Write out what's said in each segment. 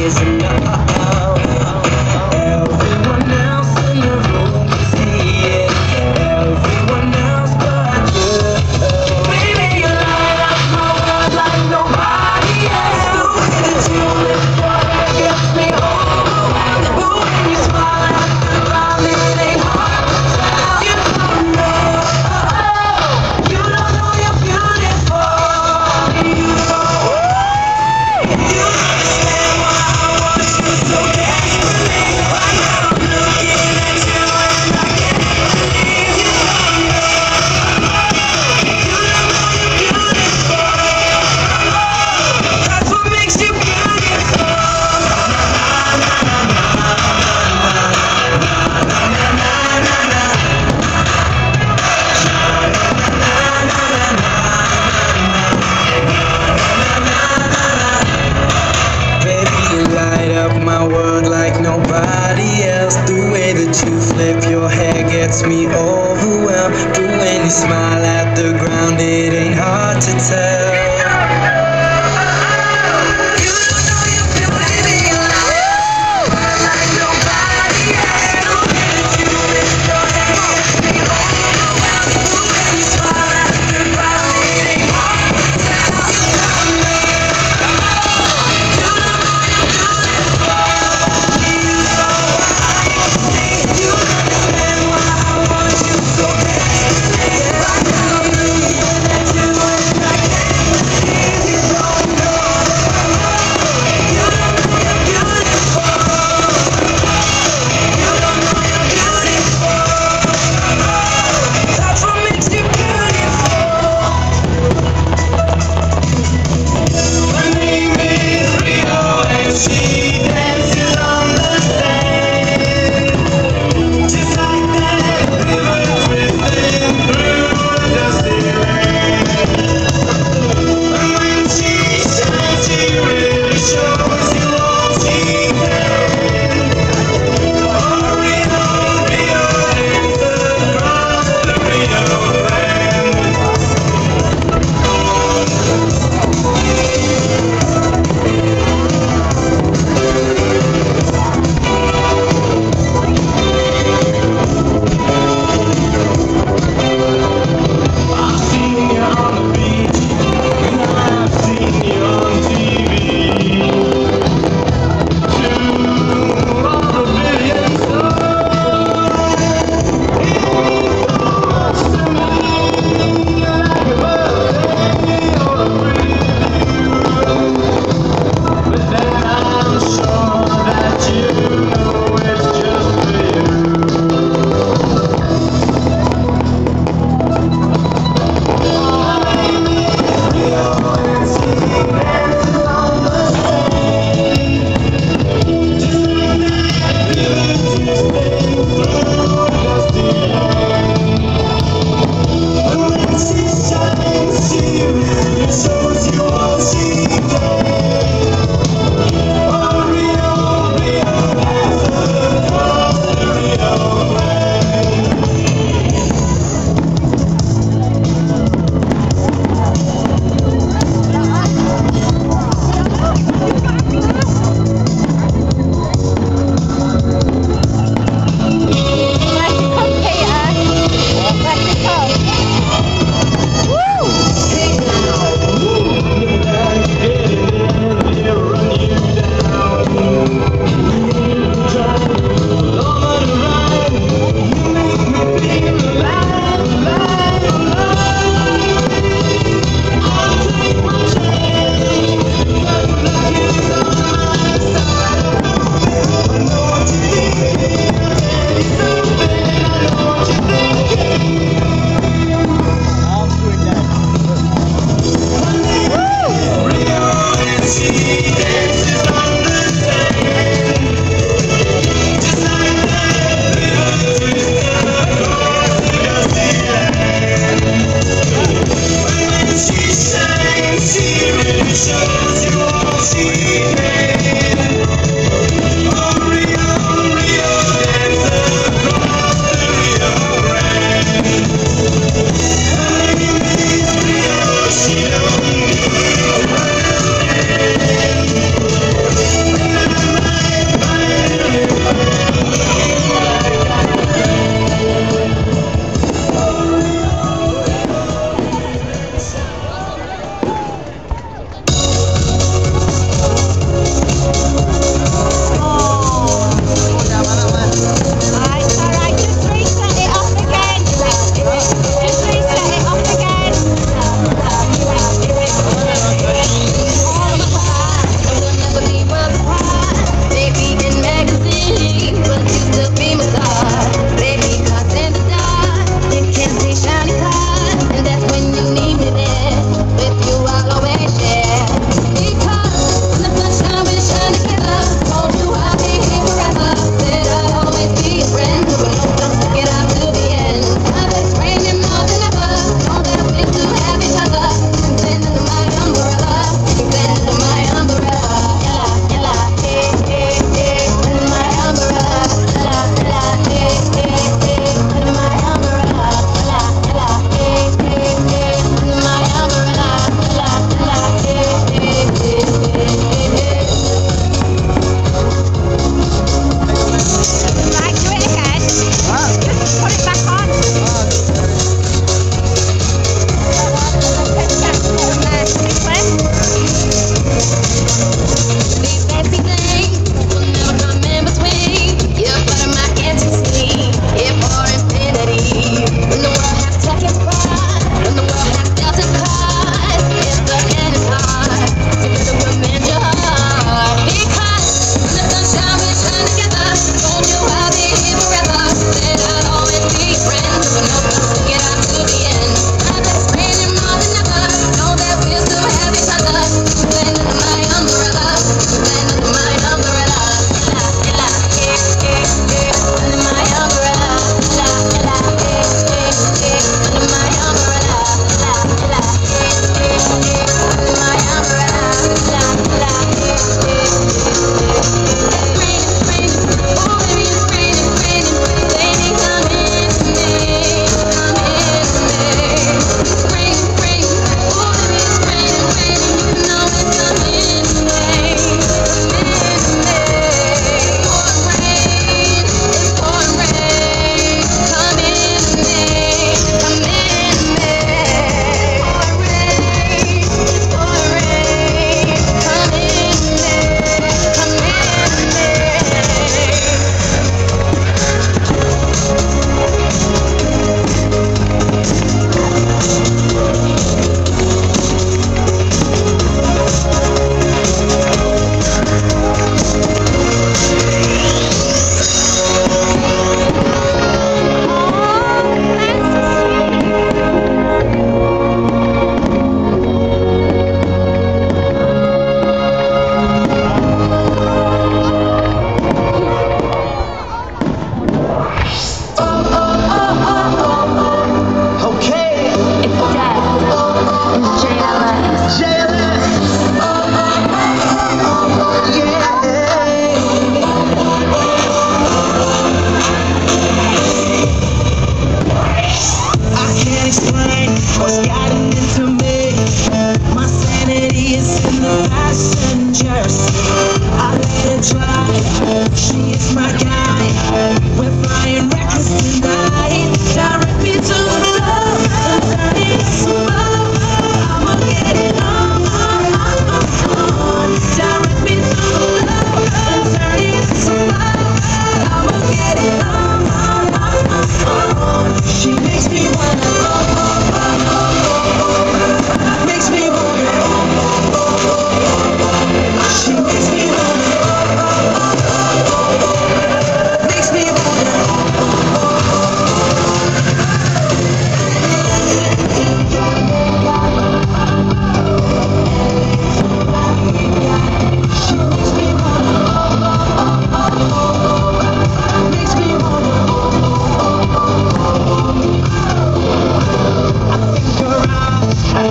is enough. Everyone else in the room can see it. Everyone else but you. Baby, you light up my world like nobody else. The way that you lift your head gets me overwhelmed. But when you smile at the ground, it ain't hard to tell. You don't know, you don't know you're beautiful. You don't understand why I want you so desperately. Right now I'm looking at you and I can't believe you don't know. You don't know you're beautiful. That's what makes you beautiful. Baby, you light up my world like nobody else. The way that you flip your hair gets me overwhelmed. But when you smile at the ground, it ain't hard to tell. You don't know you're beautiful. You light up my world like nobody else. The way that you lift your hair gets me overwhelmed. But when you smile at the ground, it ain't hard to tell. You don't know. You don't know you're beautiful. You understand why I want you so desperately. Right now I'm looking at you and I can't believe you don't know. You don't know you're beautiful. You don't know you're beautiful. That's what makes you beautiful. Her name is Rio and she dances on the sand. Just like that river drifting through a dusty land. And when she shines, she really shows you all she can. Oh, Rio, Rio dances across the Rio Grande. I've seen you on the beach, and I've seen you on TV. To all the billions so much to me, like a birthday or a pretty view. But then I'm sure that you know it's just for you. in the passenger seat. I let it drive. She is my guide. We're flying reckless tonight. Direct me to the love and turn it slow. I'ma get it on. Direct me to the love and turn it slow. I'ma get it on. She makes me wanna. Makes me wanna. She makes me wanna. Makes me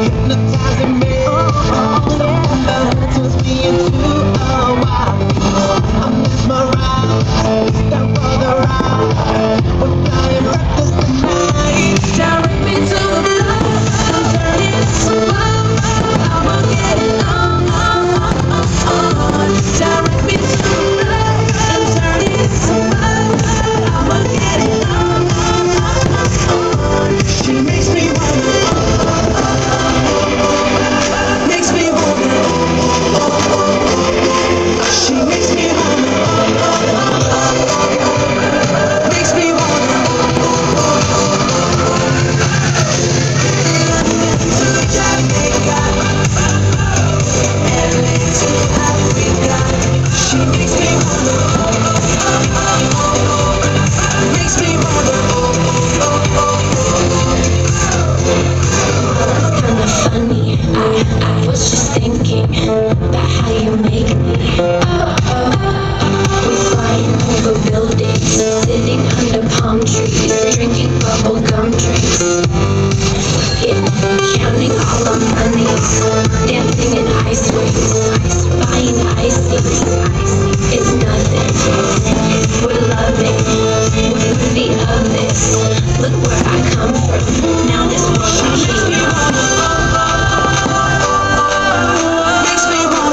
hypnotizing me. Turns me into a wild beast. I'm mesmerized. Step further out. We're flying reckless tonight. Direct me to the love and turn it slow. I'ma get it on. Direct me to the love and turn it slow. I'ma get it on. She makes me wanna. Makes me wanna. She makes me wanna. Makes me wanna. To Jamaica, LA to Africa. She makes me wanna. Makes me wanna. Kinda funny, I was just thinking about how you make me. We flying over buildings, sitting under palm trees, drinking bubble gum drinks. Yeah, counting all our monies, dancing in ice waves, buying ices. It's nothing, we're loving, we're worthy of this. Look where I come from, now this world I keep. Makes me wanna.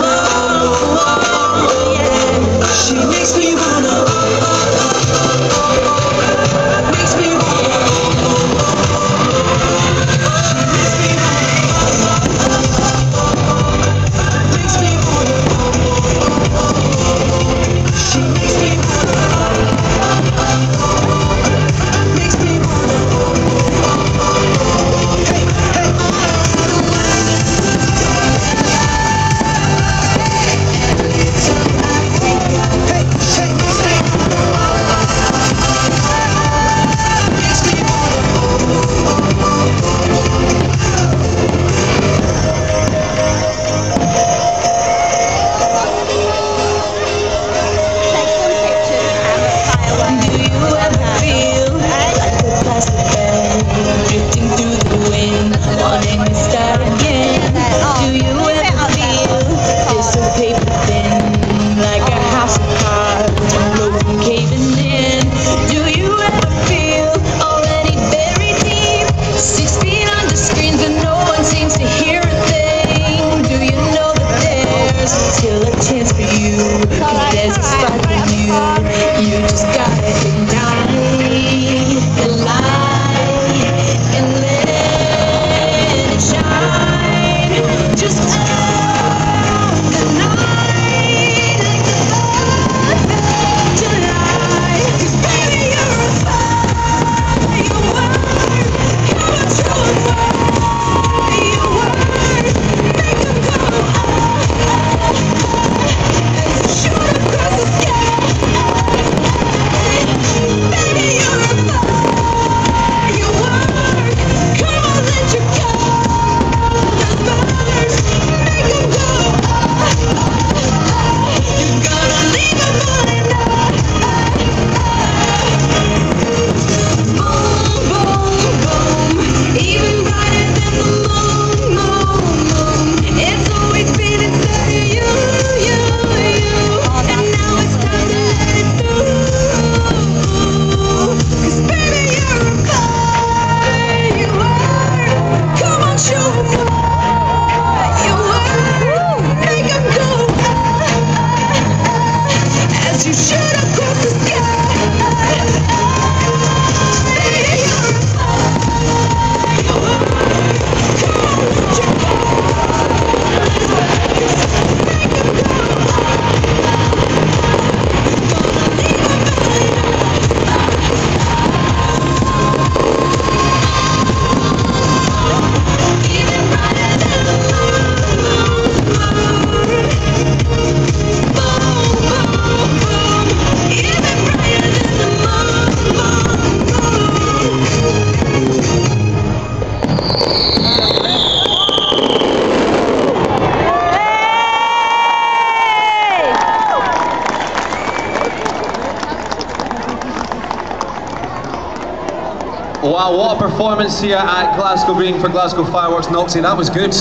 Wow, what a performance here at Glasgow Green for Glasgow Fireworks. Noxie, that was good.